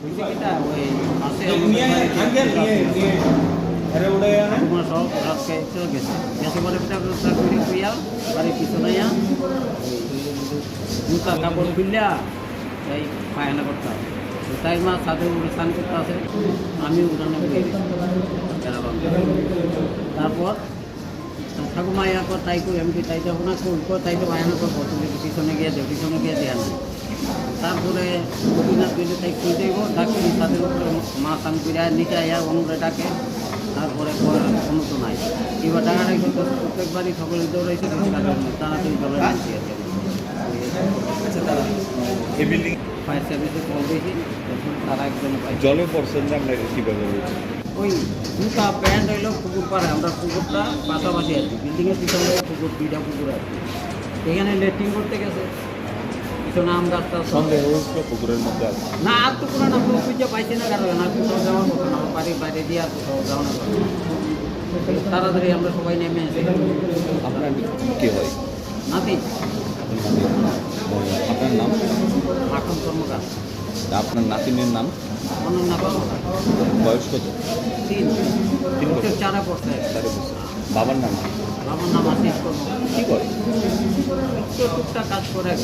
এটা ওই পাশে তোমার সব রাত চলে গেছে গেছে বলে পিঠা করে কুইয়া বাড়ির পিছনে জুতা কাপড় খুললা এই পায়খানা করতে হবে তাই মা সাথে স্নান করতে আছে আমি উঠানো করে তারপর ঠাকুমা এরপর তাই করি আমি তাই যাবো না করবো তাই তো পায়খানা করবো তুমি পিছনে গিয়ে দেওয়া না তারপরে রবীন্দ্রনাথ গেলে তাই খুঁজে দেবো ডাকি তাদের উপরে মা স্নান করে নিচে আয়া অনুরে ডাকে তারপরে কোনো তো নাই এবার ডাকাডাকি করতে প্রত্যেকবারই সকলে দৌড়াইছে তাড়াতাড়ি দৌড়ে নিচ্ছি আর কি ফায়ার সার্ভিসে কল দিয়েছি তারা একজন পাই জলে পড়ছেন যে আপনাকে কীভাবে বলছি ওই দুটা প্যান্ট হইলো পুকুর পাড়ে আমরা পুকুরটা পাশাপাশি আর কি বিল্ডিংয়ের পিছনে পুকুর দুইটা পুকুর আর কি এখানে লেট্রিন করতে গেছে পিছনে আম গাছটা সন্দেহ হয়েছিল পুকুরের মধ্যে আছে না আর তো কোনো না পুকুর খুঁজে পাইছি না কারণ না কোথাও যাওয়ার মতো না আমার বাড়ির বাইরে দিয়ে আর কোথাও যাওয়া না তাড়াতাড়ি আমরা সবাই নেমে এসে আপনার কী হয় নাতি আপনার নাম মাখন কর্মকার আপনার নাতিনের নাম অনন্যা কর্মকার বয়স কত 3 বছর 4 পড়ছে বাবার নাম বাবার নাম আশিস কর্মকার কী করে টুকটাক কাজ করে